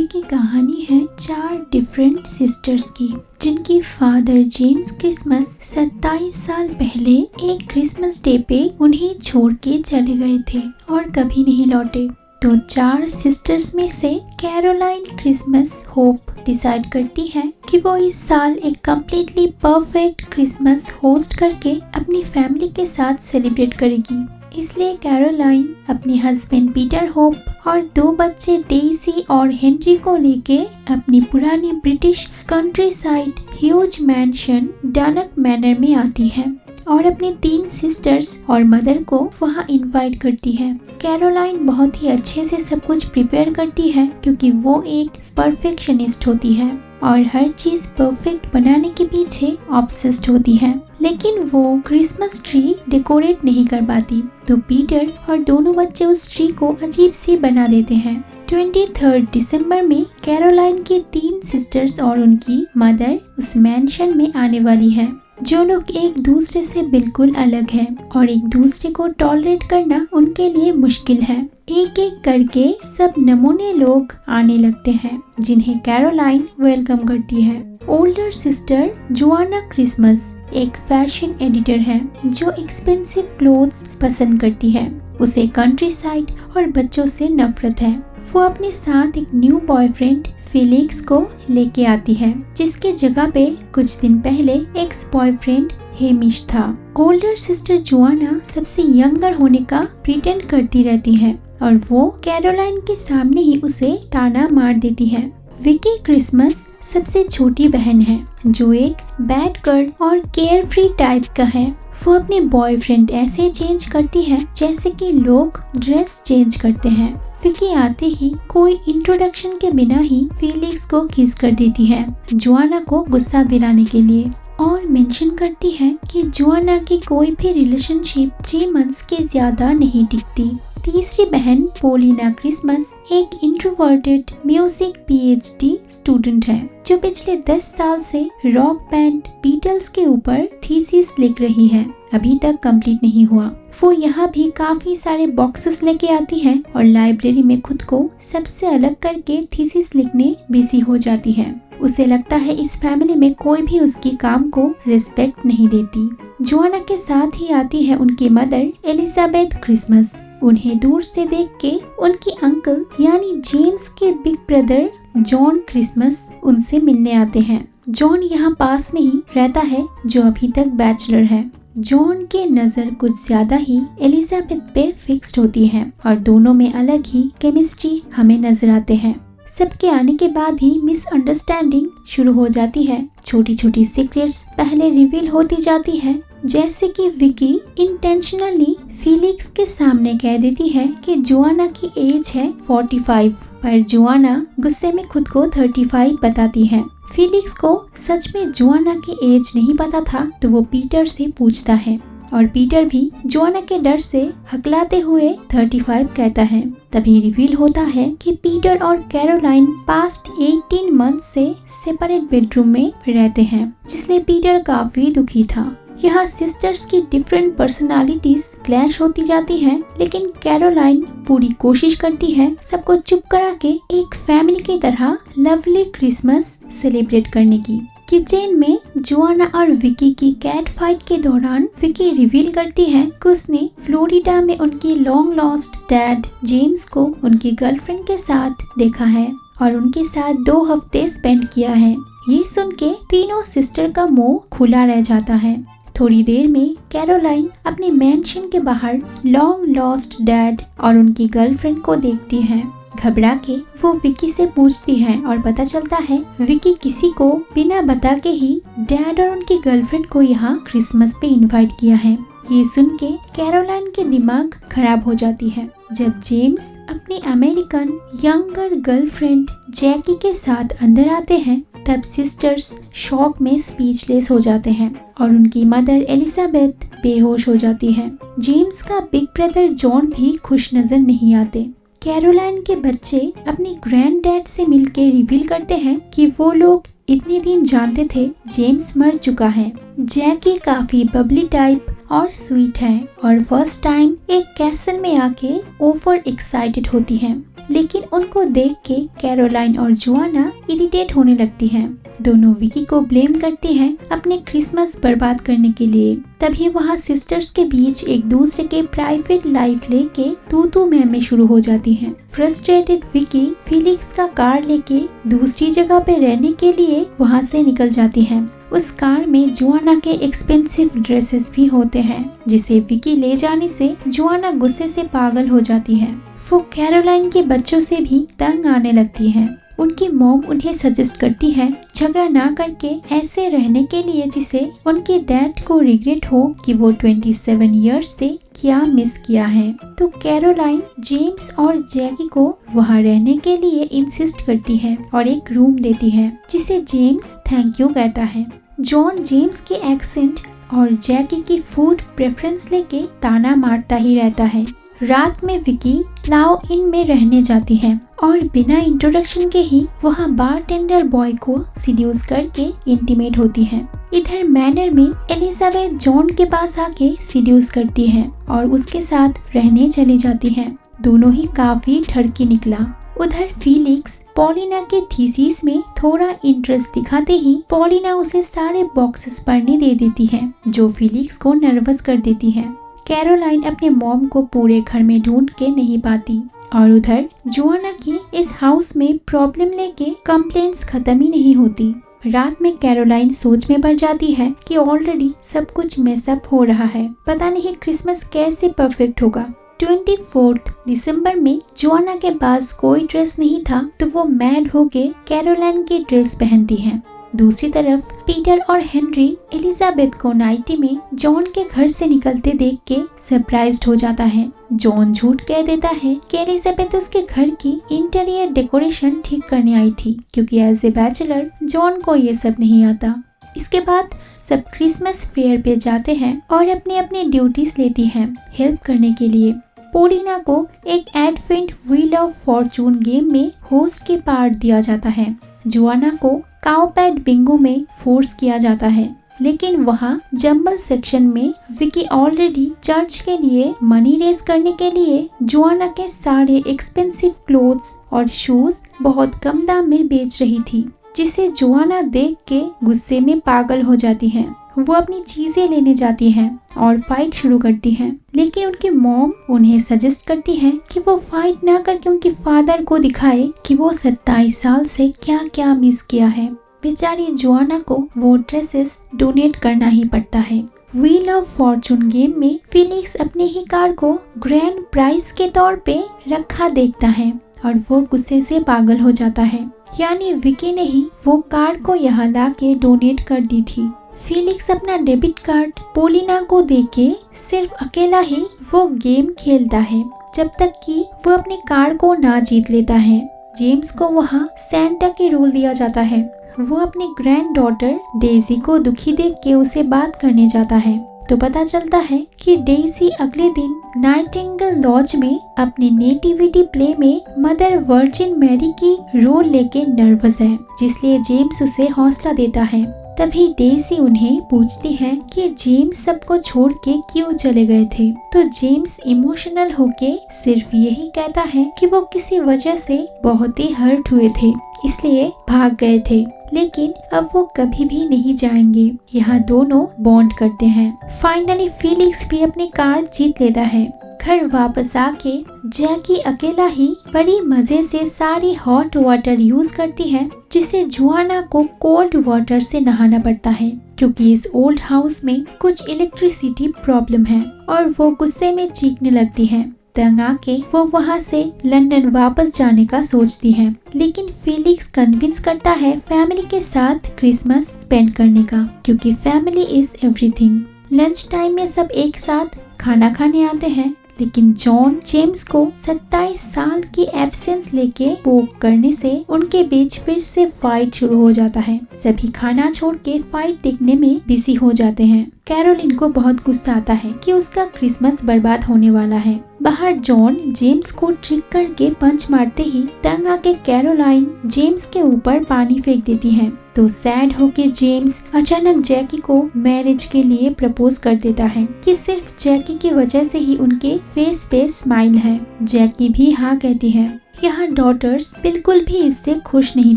Movie की कहानी है 4 डिफरेंट सिस्टर्स की, जिनकी फादर जेम्स क्रिसमस 27 साल पहले एक क्रिसमस डे पे उन्हें छोड़ के चले गए थे और कभी नहीं लौटे। तो 4 सिस्टर्स में से कैरोलाइन क्रिसमस होप डिसाइड करती है कि वो इस साल एक कम्प्लीटली परफेक्ट क्रिसमस होस्ट करके अपनी फैमिली के साथ सेलिब्रेट करेगी। इसलिए कैरोलाइन अपने हस्बैंड पीटर होप और 2 बच्चे डेजी और हेनरी को लेके अपनी पुरानी British countryside huge mansion Dunk manor में आती है और अपनी 3 सिस्टर्स और मदर को वहां इनवाइट करती है। कैरोलाइन बहुत ही अच्छे से सब कुछ प्रिपेयर करती है क्योंकि वो एक परफेक्शनिस्ट होती है और हर चीज परफेक्ट बनाने के पीछे ऑब्सेस्ड होती है, लेकिन वो क्रिसमस ट्री डेकोरेट नहीं कर पाती। तो पीटर और दोनों बच्चे उस ट्री को अजीब सी बना देते हैं। 23 दिसंबर में कैरोलाइन की 3 सिस्टर्स और उनकी मदर उस मैंशन में आने वाली है, जो लोग एक दूसरे से बिल्कुल अलग हैं और एक दूसरे को टॉलरेट करना उनके लिए मुश्किल है। एक एक करके सब नमूने लोग आने लगते हैं जिन्हें कैरोलाइन वेलकम करती है। ओल्डर सिस्टर जोआना क्रिसमस एक फैशन एडिटर है जो एक्सपेंसिव क्लोथ्स पसंद करती है। उसे कंट्री साइड और बच्चों से नफरत है। वो अपने साथ एक न्यू बॉयफ्रेंड फिलिक्स को लेके आती है, जिसके जगह पे कुछ दिन पहले एक्स बॉयफ्रेंड हेमिश था। ओल्डर सिस्टर जोआना सबसे यंगर होने का प्रिटेंड करती रहती है और वो कैरोलाइन के सामने ही उसे ताना मार देती है। विकी क्रिसमस सबसे छोटी बहन है जो एक बैड गर्ल और केयर फ्री टाइप का है। वो अपने बॉयफ्रेंड ऐसे चेंज करती है जैसे कि लोग ड्रेस चेंज करते हैं। विकी आते ही कोई इंट्रोडक्शन के बिना ही फिलिक्स को किस कर देती है, जोआना को गुस्सा दिलाने के लिए, और मेंशन करती है कि जोआना की कोई भी रिलेशनशिप 3 मंथ्स के ज्यादा नहीं टिकती। तीसरी बहन पोलिना क्रिसमस एक इंट्रोवर्टेड म्यूजिक पीएचडी स्टूडेंट है जो पिछले 10 साल से रॉक बैंड बीटल्स के ऊपर थीसिस लिख रही है। अभी तक कंप्लीट नहीं हुआ। वो यहाँ भी काफी सारे बॉक्सेस लेके आती है और लाइब्रेरी में खुद को सबसे अलग करके थीसिस लिखने बिजी हो जाती है। उसे लगता है इस फैमिली में कोई भी उसकी काम को रिस्पेक्ट नहीं देती। जोआना के साथ ही आती है उनकी मदर एलिजाबेथ क्रिसमस। उन्हें दूर से देख के उनकी अंकल यानी जेम्स के बिग ब्रदर जॉन क्रिसमस उनसे मिलने आते हैं। जॉन यहाँ पास में ही रहता है जो अभी तक बैचलर है। जॉन के नजर कुछ ज्यादा ही एलिजाबेथ पे फिक्स्ड होती है और दोनों में अलग ही केमिस्ट्री हमें नजर आते हैं। सबके आने के बाद ही मिसअंडरस्टैंडिंग शुरू हो जाती है। छोटी छोटी सीक्रेट्स पहले रिवील होती जाती है, जैसे कि विकी इंटेंशनली फिलिक्स के सामने कह देती है कि जोआना की एज है 45, पर जोआना गुस्से में खुद को 35 बताती है। फिलिक्स को सच में जोआना की एज नहीं पता था तो वो पीटर से पूछता है और पीटर भी जोआना के डर से हकलाते हुए 35 कहता है। तभी रिवील होता है कि पीटर और कैरोलाइन पास्ट 18 मंथ से सेपरेट बेडरूम में रहते हैं, जिससे पीटर काफी दुखी था। यहाँ सिस्टर्स की डिफरेंट पर्सनालिटीज क्लैश होती जाती हैं, लेकिन कैरोलाइन पूरी कोशिश करती है सबको चुप करा के एक फैमिली की तरह लवली क्रिसमस सेलिब्रेट करने की। किचन में जोआना और विकी की कैट फाइट के दौरान विकी रिवील करती है कि उसने फ्लोरिडा में उनकी लॉन्ग लॉस्ट डैड जेम्स को उनकी गर्लफ्रेंड के साथ देखा है और उनके साथ 2 हफ्ते स्पेंड किया है। ये सुन के तीनों सिस्टर का मुंह खुला रह जाता है। थोड़ी देर में कैरोलाइन अपने मैंशन के बाहर लॉन्ग लॉस्ट डैड और उनकी गर्लफ्रेंड को देखती है। घबरा के वो विकी से पूछती है और पता चलता है विकी किसी को बिना बता के ही डैड और उनकी गर्लफ्रेंड को यहाँ क्रिसमस पे इनवाइट किया है। ये सुन के कैरोलाइन के दिमाग खराब हो जाती है। जब जेम्स अपनी अमेरिकन यंगर गर्लफ्रेंड जैकी के साथ अंदर आते हैं तब सिस्टर्स शॉक में स्पीचलेस हो जाते हैं और उनकी मदर एलिजाबेथ बेहोश हो जाती है। जेम्स का बिग ब्रदर जॉन भी खुश नजर नहीं आते। कैरोलाइन के बच्चे अपने ग्रैंड डैड से मिलके रिवील करते हैं कि वो लोग इतने दिन जानते थे जेम्स मर चुका है। जैकी काफी बबली टाइप और स्वीट है और फर्स्ट टाइम एक कैसल में आके ओवर एक्साइटेड होती है। लेकिन उनको देख के कैरोलाइन और जोआना इरिटेट होने लगती हैं। दोनों विकी को ब्लेम करती हैं अपने क्रिसमस बर्बाद करने के लिए। तभी वहाँ सिस्टर्स के बीच एक दूसरे के प्राइवेट लाइफ लेके तू मैं शुरू हो जाती हैं। फ्रस्ट्रेटेड विकी फिलिक्स का कार लेके दूसरी जगह पे रहने के लिए वहाँ से निकल जाती हैं। उस कार में जोआना के एक्सपेंसिव ड्रेसेस भी होते हैं, जिसे विकी ले जाने से जोआना गुस्से से पागल हो जाती है। वो कैरोलाइन के बच्चों से भी तंग आने लगती हैं। उनकी मॉम उन्हें सजेस्ट करती है झगड़ा ना करके ऐसे रहने के लिए जिसे उनके डैड को रिग्रेट हो कि वो 27 इयर्स से क्या मिस किया है। तो कैरोलाइन जेम्स और जैकी को वहाँ रहने के लिए इंसिस्ट करती है और एक रूम देती है, जिसे जेम्स थैंक यू कहता है। जॉन जेम्स के एक्सेंट और जैकी की फूड प्रेफरेंस लेके ताना मारता ही रहता है। रात में विकी प्लाव इन में रहने जाती है और बिना इंट्रोडक्शन के ही वहाँ बारटेंडर बॉय को सीड्यूस करके इंटीमेट होती है। इधर मैनर में एलिजाबेथ जॉन के पास आके सीड्यूस करती है और उसके साथ रहने चली जाती है। दोनों ही काफी ठरकी निकला। उधर फिलिक्स पॉलिना के थीसिस में थोड़ा इंटरेस्ट दिखाते ही पॉलिना उसे सारे बॉक्सेस पढ़ने दे देती है, जो फिलिक्स को नर्वस कर देती है। कैरोलाइन अपने मॉम को पूरे घर में ढूंढ के नहीं पाती और उधर जोआना की इस हाउस में प्रॉब्लम लेके कंप्लेंट्स खत्म ही नहीं होती। रात में कैरोलाइन सोच में पड़ जाती है कि ऑलरेडी सब कुछ मेसअप हो रहा है, पता नहीं क्रिसमस कैसे परफेक्ट होगा। 24 दिसंबर में जोआना के पास कोई ड्रेस नहीं था, तो वो मैड होके कैरोलाइन की ड्रेस पहनती है। दूसरी तरफ पीटर और हेनरी एलिजाबेथ को नाइटी में जॉन के घर से निकलते देख के सरप्राइज्ड हो जाता है। जॉन झूठ कह देता है कि एलिजाबेथ उसके घर की इंटीरियर डेकोरेशन ठीक करने आई थी, क्योंकि एज ए बैचलर जॉन को ये सब नहीं आता। इसके बाद सब क्रिसमस फेयर पे जाते हैं और अपनी अपनी ड्यूटीज लेती हैं हेल्प करने के लिए। पॉलिना को एक advent wheel of Fortune game में होस्ट के पार्ट दिया जाता है। जोआना को काउपैड बिंगो में फोर्स किया जाता है, लेकिन वहाँ जंबल सेक्शन में विकी ऑलरेडी चर्च के लिए मनी रेज करने के लिए जोआना के सारे एक्सपेंसिव क्लोथ्स और शूज बहुत कम दाम में बेच रही थी, जिसे जोआना देख के गुस्से में पागल हो जाती है। वो अपनी चीजें लेने जाती हैं और फाइट शुरू करती हैं, लेकिन उनकी मॉम उन्हें सजेस्ट करती है कि वो फाइट ना करके उनके फादर को दिखाए कि वो 27 साल से क्या क्या मिस किया है। बेचारी जोआना को वो ड्रेसेस डोनेट करना ही पड़ता है। व्हील ऑफ फॉर्चून गेम में फिलिक्स अपने ही कार को ग्रैंड प्राइज के तौर पे रखा देखता है और वो गुस्से से पागल हो जाता है, यानी विकी ने ही वो कार को यहाँ ला के डोनेट कर दी थी। फिलिक्स अपना डेबिट कार्ड पॉलिना को देके सिर्फ अकेला ही वो गेम खेलता है, जब तक कि वो अपनी कार को ना जीत लेता है। जेम्स को वहाँ सैंटा के रोल दिया जाता है। वो अपनी ग्रैंड डॉटर डेजी को दुखी देख के उसे बात करने जाता है, तो पता चलता है कि डेजी अगले दिन नाइटिंगेल लॉज में अपनी नेटिविटी प्ले में मदर वर्जिन मैरी की रोल लेके नर्वस है, जिसलिए जेम्स उसे हौसला देता है। तभी डेजी उन्हें पूछती है कि जेम्स सबको छोड़ के क्यों चले गए थे, तो जेम्स इमोशनल होके सिर्फ यही कहता है कि वो किसी वजह से बहुत ही हर्ट हुए थे, इसलिए भाग गए थे, लेकिन अब वो कभी भी नहीं जाएंगे। यहाँ दोनों बॉन्ड करते हैं। फाइनली फिलिक्स भी अपनी कार जीत लेता है। घर वापस आके जैकी अकेला ही बड़ी मजे से सारी हॉट वाटर यूज करती है, जिसे जोआना को कोल्ड वाटर से नहाना पड़ता है, क्योंकि इस ओल्ड हाउस में कुछ इलेक्ट्रिसिटी प्रॉब्लम है और वो गुस्से में चीखने लगती है। तंग आके वो वहाँ से लंदन वापस जाने का सोचती है, लेकिन फिलिक्स कन्विंस करता है फैमिली के साथ क्रिसमस स्पेंड करने का, क्योंकि family is everything. Lunch time में सब एक साथ खाना खाने आते हैं, लेकिन जॉन जेम्स को 27 साल की एब्सेंस लेके पोक करने से उनके बीच फिर से फाइट शुरू हो जाता है। सभी खाना छोड़ के फाइट देखने में बिजी हो जाते हैं। कैरोलिन को बहुत गुस्सा आता है कि उसका क्रिसमस बर्बाद होने वाला है। बाहर जॉन जेम्स को ट्रिक करके पंच मारते ही तंग आके कैरोलाइन जेम्स के ऊपर पानी फेंक देती है, तो सैड होके जेम्स अचानक जैकी को मैरिज के लिए प्रपोज कर देता है कि सिर्फ जैकी की वजह से ही उनके फेस पे स्माइल है। जैकी भी हाँ कहती है। यहाँ डॉटर्स बिल्कुल भी इससे खुश नहीं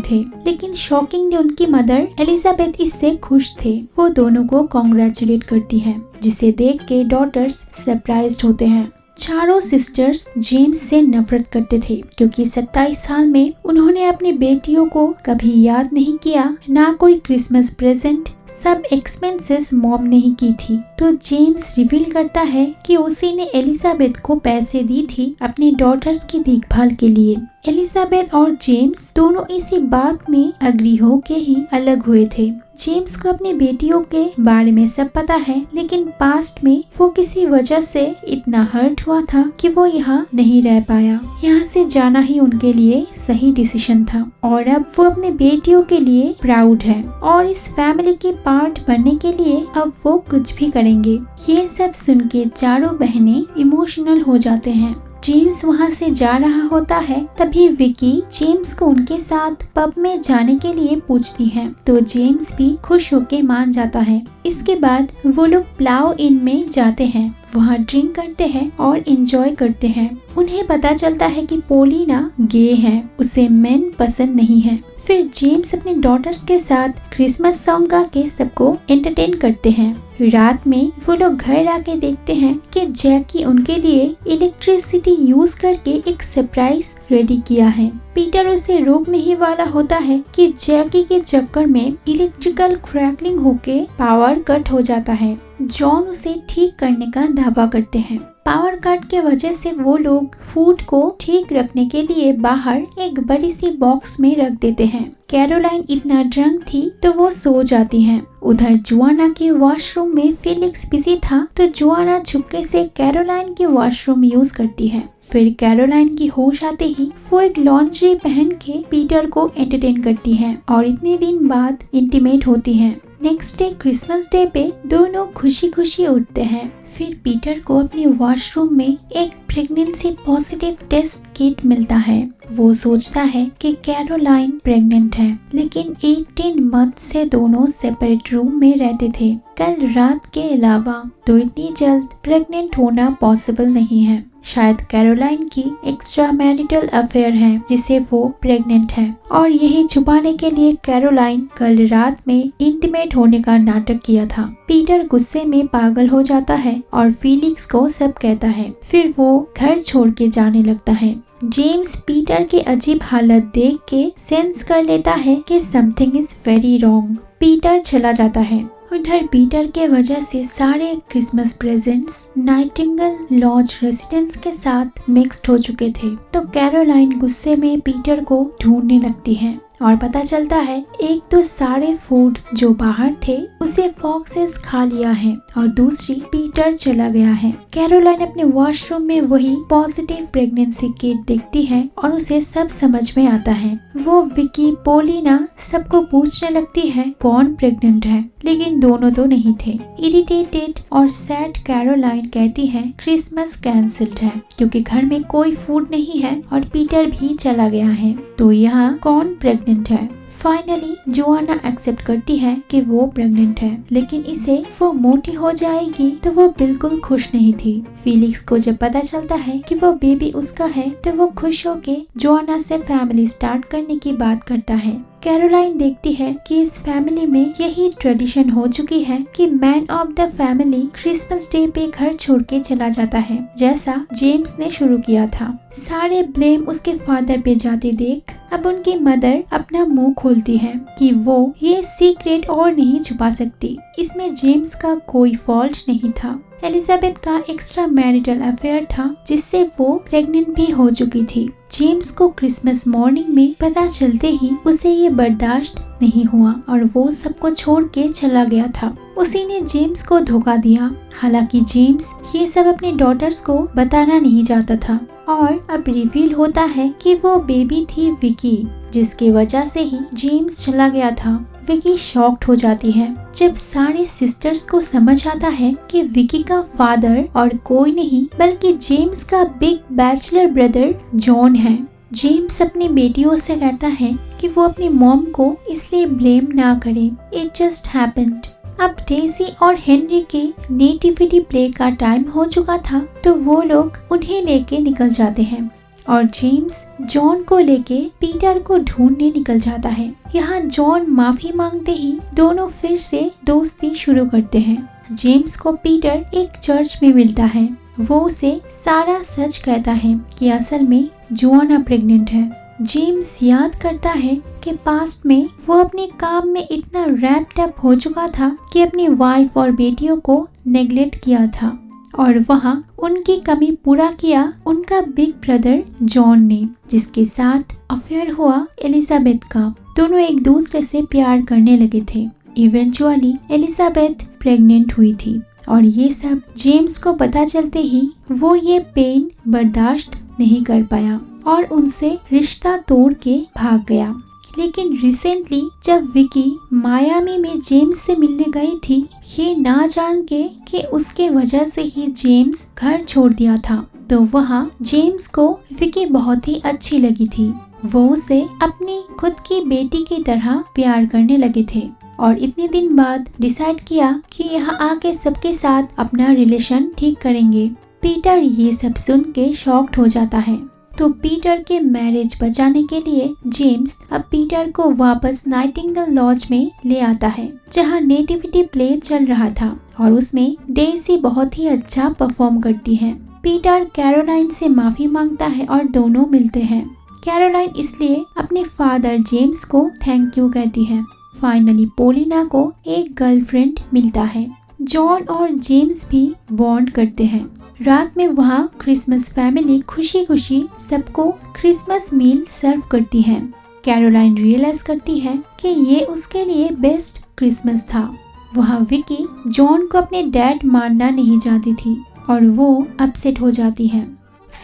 थे, लेकिन शॉकिंगली उनकी मदर एलिजाबेथ इससे खुश थे। वो दोनों को कॉन्ग्रेचुलेट करती है, जिसे देख के डॉटर्स सरप्राइज्ड होते हैं। चारों सिस्टर्स जेम्स से नफरत करते थे, क्योंकि 27 साल में उन्होंने अपनी बेटियों को कभी याद नहीं किया, ना कोई क्रिसमस प्रेजेंट, सब एक्सपेंसेस मॉम ने ही की थी। तो जेम्स रिवील करता है कि उसी ने एलिजाबेथ को पैसे दी थी अपनी डॉटर्स की देखभाल के लिए। एलिजाबेथ और जेम्स दोनों इसी बात में अग्री हो के ही अलग हुए थे। जेम्स को अपनी बेटियों के बारे में सब पता है, लेकिन पास्ट में वो किसी वजह से इतना हर्ट हुआ था कि वो यहाँ नहीं रह पाया। यहाँ से जाना ही उनके लिए सही डिसीजन था, और अब वो अपने बेटियों के लिए प्राउड है और इस फैमिली के पार्ट बनने के लिए अब वो कुछ भी करेंगे। ये सब सुन के चारों बहनें इमोशनल हो जाते हैं। जेम्स वहाँ से जा रहा होता है, तभी विकी जेम्स को उनके साथ पब में जाने के लिए पूछती है, तो जेम्स भी खुश होके मान जाता है। इसके बाद वो लोग प्लाव इन में जाते हैं, वहाँ ड्रिंक करते हैं और एंजॉय करते हैं। उन्हें पता चलता है कि पोलिना गे है, उसे मेन पसंद नहीं है। फिर जेम्स अपने डॉटर्स के साथ क्रिसमस सॉन्ग गा के सबको एंटरटेन करते हैं। रात में वो लोग घर आके देखते हैं कि जैकी उनके लिए इलेक्ट्रिसिटी यूज करके एक सरप्राइज रेडी किया है। पीटर उसे रोकने ही वाला होता है कि जैकी के चक्कर में इलेक्ट्रिकल क्रैकलिंग होके पावर कट हो जाता है। जॉन उसे ठीक करने का दावा करते हैं। पावर कट के वजह से वो लोग फूड को ठीक रखने के लिए बाहर एक बड़ी सी बॉक्स में रख देते हैं। कैरोलाइन इतना ड्रंक थी तो वो सो जाती है। उधर जुआना के वॉशरूम में फेलिक्स बिजी था, तो जुआना छुपके से कैरोलाइन के वॉशरूम यूज करती है। फिर कैरोलाइन की होश आते ही वो एक लॉन्ड्री पहन के पीटर को एंटरटेन करती है और इतने दिन बाद इंटीमेट होती है। नेक्स्ट डे क्रिसमस डे पे दोनों खुशी खुशी उठते हैं। फिर पीटर को अपने वॉशरूम में एक प्रेगनेंसी पॉजिटिव टेस्ट किट मिलता है। वो सोचता है कि कैरोलाइन प्रेग्नेंट है, लेकिन 18 मंथ से दोनों सेपरेट रूम में रहते थे कल रात के अलावा, तो इतनी जल्द प्रेग्नेंट होना पॉसिबल नहीं है। शायद कैरोलाइन की एक्स्ट्रा मैरिटल अफेयर है जिसे वो प्रेग्नेंट है, और यही छुपाने के लिए कैरोलाइन कल रात में इंटीमेट होने का नाटक किया था। पीटर गुस्से में पागल हो जाता है और फेलिक्स को सब कहता है। फिर वो घर छोड़ के जाने लगता है। जेम्स पीटर के अजीब हालत देख के सेंस कर लेता है कि something is very wrong. Peter चला जाता है। उधर पीटर के वजह से सारे Christmas presents Nightingale Lodge residence के साथ मिक्स्ड हो चुके थे, तो कैरोलाइन गुस्से में पीटर को ढूंढने लगती है और पता चलता है एक तो सारे फूड जो बाहर थे उसे फॉक्सेस खा लिया है और दूसरी पीटर चला गया है। कैरोलाइन अपने वॉशरूम में वही पॉजिटिव प्रेगनेंसी किट देखती है और उसे सब समझ में आता है। वो विकी पोलिना सबको पूछने लगती है कौन प्रेग्नेंट है, लेकिन दोनों तो नहीं थे। इरिटेटेड और सैड कैरोलाइन कहती है क्रिसमस कैंसिल्ड है क्योंकि घर में कोई फूड नहीं है और पीटर भी चला गया है, तो यहाँ कौन प्रेग्नेंट है। फाइनली जोआना एक्सेप्ट करती है कि वो प्रेग्नेंट है, लेकिन इसे वो मोटी हो जाएगी तो वो बिल्कुल खुश नहीं थी। फेलिक्स को जब पता चलता है कि वो बेबी उसका है तो वो खुश होके जोआना से फैमिली स्टार्ट करने की बात करता है। कैरोलाइन देखती है कि इस फैमिली में यही ट्रेडिशन हो चुकी है कि man of the family Christmas day पे घर छोड़ के चला जाता है, जैसा जेम्स ने शुरू किया था। सारे ब्लेम उसके फादर पे जाते देख अब उनकी मदर अपना मुंह खोलती है कि वो ये सीक्रेट और नहीं छुपा सकती, इसमें जेम्स का कोई फॉल्ट नहीं था। एलिजाबेथ का एक्स्ट्रा मैरिटल अफेयर था जिससे वो प्रेग्नेंट भी हो चुकी थी। जेम्स को क्रिसमस मॉर्निंग में पता चलते ही उसे ये बर्दाश्त नहीं हुआ और वो सबको छोड़ के चला गया था। उसी ने जेम्स को धोखा दिया। हालांकि जेम्स ये सब अपने डॉटर्स को बताना नहीं चाहता था और अब रिवील होता है कि वो बेबी थी विकी, जिसकी वजह से ही जेम्स चला गया था। विकी शॉक्ड हो जाती है जब सारे सिस्टर्स को समझ आता है कि विकी का फादर और कोई नहीं बल्कि जेम्स का बिग बैचलर ब्रदर जॉन है। जेम्स अपनी बेटियों से कहता है कि वो अपनी मॉम को इसलिए ब्लेम ना करे, इट जस्ट हैपेंड। अब डेजी और हेनरी के नेटिविटी प्ले का टाइम हो चुका था, तो वो लोग उन्हें लेके निकल जाते हैं। और जेम्स जॉन को लेके पीटर को ढूंढने निकल जाता है। यहाँ जॉन माफी मांगते ही दोनों फिर से दोस्ती शुरू करते हैं। जेम्स को पीटर एक चर्च में मिलता है। वो उसे सारा सच कहता है कि असल में जोआना प्रेग्नेंट है। जेम्स याद करता है कि पास्ट में वो अपने काम में इतना रैप्ड अप हो चुका था कि अपनी वाइफ और बेटियों को नेग्लेक्ट किया था, और वहाँ उनकी कमी पूरा किया उनका बिग ब्रदर जॉन ने, जिसके साथ अफेयर हुआ एलिजाबेथ का। दोनों एक दूसरे से प्यार करने लगे थे। इवेंचुअली एलिजाबेथ प्रेग्नेंट हुई थी और ये सब जेम्स को पता चलते ही वो ये पेन बर्दाश्त नहीं कर पाया और उनसे रिश्ता तोड़ के भाग गया। लेकिन रिसेंटली जब विकी मायामी में जेम्स से मिलने गई थी, ये ना जान के कि उसके वजह से ही जेम्स घर छोड़ दिया था, तो वहाँ जेम्स को विकी बहुत ही अच्छी लगी थी। वो उसे अपनी खुद की बेटी की तरह प्यार करने लगे थे और इतने दिन बाद डिसाइड किया कि यहाँ आके सबके साथ अपना रिलेशन ठीक करेंगे। पीटर ये सब सुन के शॉक्ड हो जाता है, तो पीटर के मैरिज बचाने के लिए जेम्स अब पीटर को वापस नाइटिंगेल लॉज में ले आता है, जहाँ नेटिविटी प्ले चल रहा था और उसमें डेजी बहुत ही अच्छा परफॉर्म करती है। पीटर कैरोलाइन से माफी मांगता है और दोनों मिलते हैं। कैरोलाइन इसलिए अपने फादर जेम्स को थैंक यू कहती है। फाइनली पोलिना को एक गर्लफ्रेंड मिलता है। जॉन और जेम्स भी बॉन्ड करते हैं। रात में वहाँ क्रिसमस फैमिली खुशी खुशी सबको क्रिसमस मील सर्व करती है। कैरोलाइन रियलाइज करती है कि ये उसके लिए बेस्ट क्रिसमस था। वहाँ विकी जॉन को अपने डैड मानना नहीं चाहती थी और वो अपसेट हो जाती है।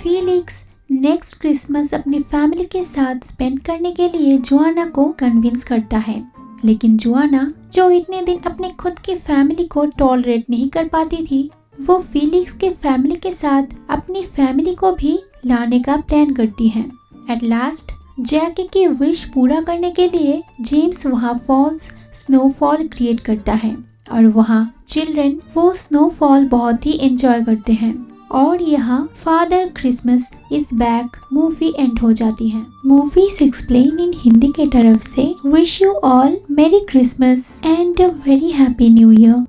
फीलिक्स नेक्स्ट क्रिसमस अपनी फैमिली के साथ स्पेंड करने के लिए जोआना को कन्विंस करता है, लेकिन जोआना जो इतने दिन अपने खुद की फैमिली को टॉलरेट नहीं कर पाती थी, वो फीलिक्स के फैमिली के साथ अपनी फैमिली को भी लाने का प्लान करती है। एट लास्ट जैकी की विश पूरा करने के लिए जेम्स वहाँ फॉल्स स्नोफॉल क्रिएट करता है और वहाँ चिल्ड्रन वो स्नोफॉल बहुत ही एंजॉय करते हैं। और यहाँ father Christmas is back movie and हो जाती है। मूवीज एक्सप्लेन इन हिंदी के तरफ से विश यू ऑल मेरी Christmas and a very happy new year.